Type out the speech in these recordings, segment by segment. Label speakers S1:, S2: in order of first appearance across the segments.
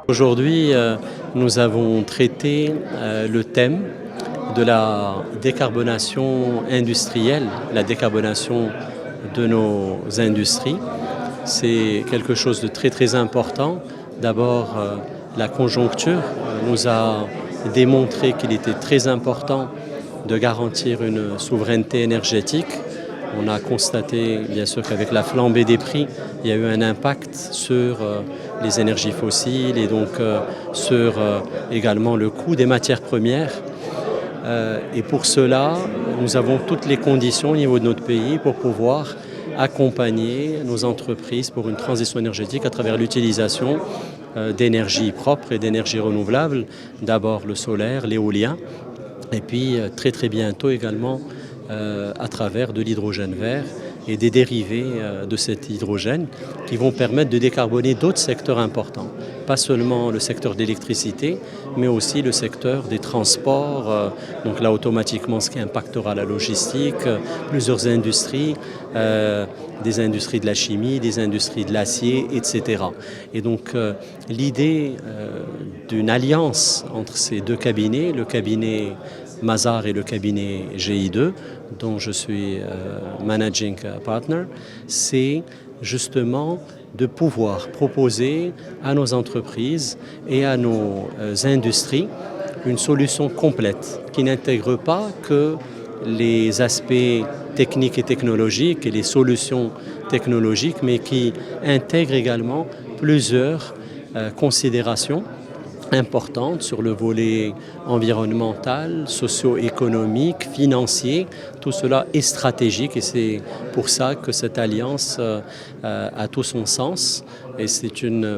S1: Aujourd'hui, nous avons traité le thème de la décarbonation industrielle, la décarbonation de nos industries. C'est quelque chose de très très important. D'abord, la conjoncture nous a démontré qu'il était très important de garantir une souveraineté énergétique. On a constaté, bien sûr, qu'avec la flambée des prix, il y a eu un impact sur les énergies fossiles et donc sur également le coût des matières premières. Et pour cela, nous avons toutes les conditions au niveau de notre pays pour pouvoir accompagner nos entreprises pour une transition énergétique à travers l'utilisation d'énergie propre et d'énergie renouvelable. D'abord le solaire, l'éolien, et puis très très bientôt également à travers de l'hydrogène vert et des dérivés de cet hydrogène qui vont permettre de décarboner d'autres secteurs importants. Pas seulement le secteur de l'électricité, mais aussi le secteur des transports, donc là automatiquement ce qui impactera la logistique, plusieurs industries, des industries de la chimie, des industries de l'acier, etc. Et donc l'idée d'une alliance entre ces deux cabinets, le cabinet Mazars et le cabinet GI2, dont je suis managing partner, c'est justement de pouvoir proposer à nos entreprises et à nos industries une solution complète qui n'intègre pas que les aspects techniques et technologiques et les solutions technologiques, mais qui intègre également plusieurs considérations importantes sur le volet environnemental, socio-économique, financier. Tout cela est stratégique et c'est pour ça que cette alliance a tout son sens et c'est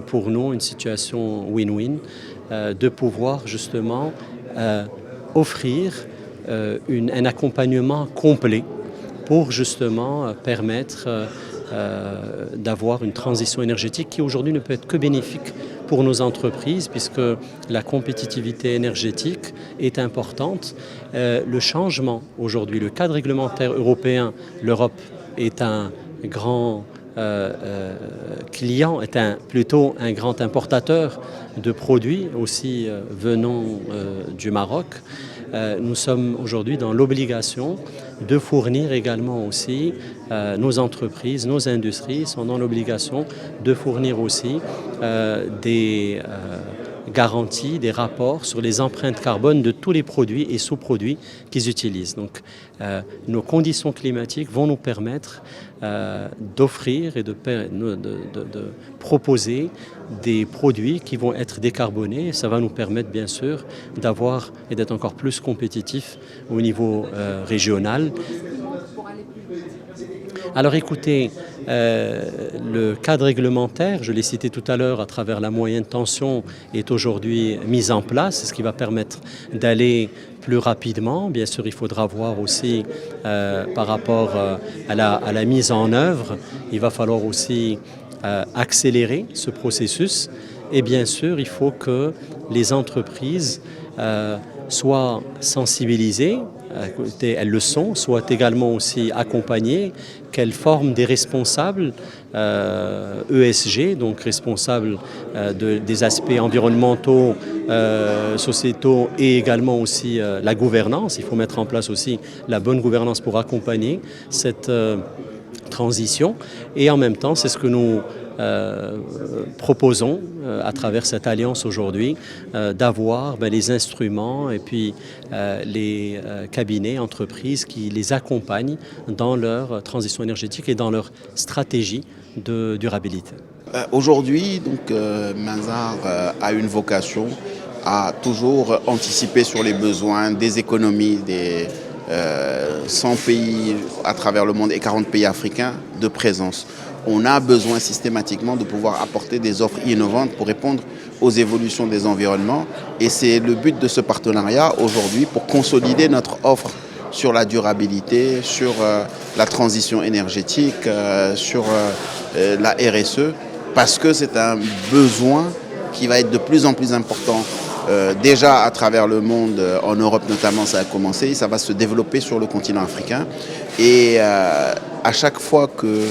S1: pour nous une situation win-win de pouvoir justement offrir un accompagnement complet pour justement permettre d'avoir une transition énergétique qui aujourd'hui ne peut être que bénéfique pour nos entreprises puisque la compétitivité énergétique est importante. Le changement aujourd'hui, le cadre réglementaire européen, l'Europe est un grand client, est plutôt un grand importateur de produits aussi venant du Maroc. Nous sommes aujourd'hui dans l'obligation de fournir également aussi nos entreprises, nos industries sont dans l'obligation de fournir aussi des garanties, des rapports sur les empreintes carbone de tous les produits et sous-produits qu'ils utilisent. Donc nos conditions climatiques vont nous permettre d'offrir et de proposer des produits qui vont être décarbonés. Ça va nous permettre bien sûr d'avoir et d'être encore plus compétitifs au niveau régional. Alors écoutez, le cadre réglementaire, je l'ai cité tout à l'heure à travers la moyenne tension, est aujourd'hui mis en place, ce qui va permettre d'aller plus rapidement. Bien sûr, il faudra voir aussi par rapport à la mise en œuvre, il va falloir aussi accélérer ce processus. Et bien sûr, il faut que les entreprises soient sensibilisées, elles le sont, soient également aussi accompagnées, qu'elles forment des responsables ESG, donc responsables des aspects environnementaux, sociétaux et également aussi la gouvernance. Il faut mettre en place aussi la bonne gouvernance pour accompagner cette transition. Et en même temps, c'est ce que nous proposons à travers cette alliance aujourd'hui d'avoir les instruments et puis les cabinets, entreprises qui les accompagnent dans leur transition énergétique et dans leur stratégie de durabilité.
S2: Aujourd'hui, donc, Mazars a une vocation à toujours anticiper sur les besoins des économies des 100 pays à travers le monde et 40 pays africains de présence. On a besoin systématiquement de pouvoir apporter des offres innovantes pour répondre aux évolutions des environnements. Et c'est le but de ce partenariat aujourd'hui pour consolider notre offre sur la durabilité, sur la transition énergétique, sur la RSE, parce que c'est un besoin qui va être de plus en plus important. Déjà à travers le monde, en Europe notamment, ça a commencé, et ça va se développer sur le continent africain. Et à chaque fois que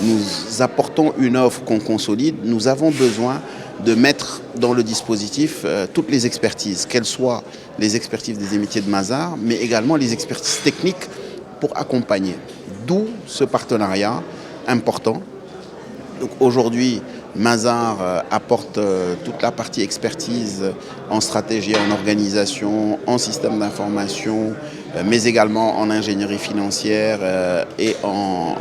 S2: nous apportons une offre qu'on consolide, nous avons besoin de mettre dans le dispositif toutes les expertises, qu'elles soient les expertises des émetiers de Mazars, mais également les expertises techniques pour accompagner. D'où ce partenariat important. Donc aujourd'hui, Mazars apporte toute la partie expertise en stratégie, en organisation, en système d'information, mais également en ingénierie financière et en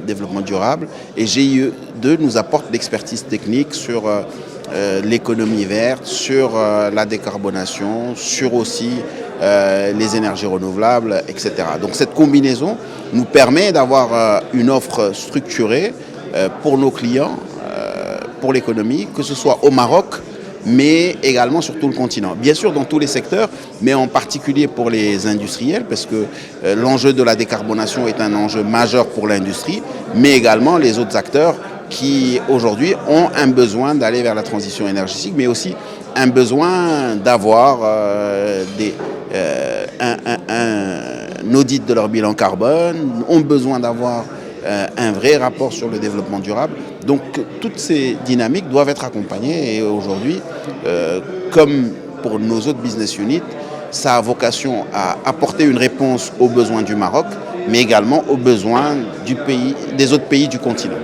S2: développement durable. Et GIE2 nous apporte l'expertise technique sur l'économie verte, sur la décarbonation, sur aussi les énergies renouvelables, etc. Donc cette combinaison nous permet d'avoir une offre structurée pour nos clients, pour l'économie, que ce soit au Maroc, mais également sur tout le continent. Bien sûr dans tous les secteurs, mais en particulier pour les industriels, parce que l'enjeu de la décarbonation est un enjeu majeur pour l'industrie, mais également les autres acteurs qui aujourd'hui ont un besoin d'aller vers la transition énergétique, mais aussi un besoin d'avoir un audit de leur bilan carbone, ont besoin d'avoir un vrai rapport sur le développement durable. Donc toutes ces dynamiques doivent être accompagnées et aujourd'hui, comme pour nos autres business units, ça a vocation à apporter une réponse aux besoins du Maroc, mais également aux besoins des autres pays du continent.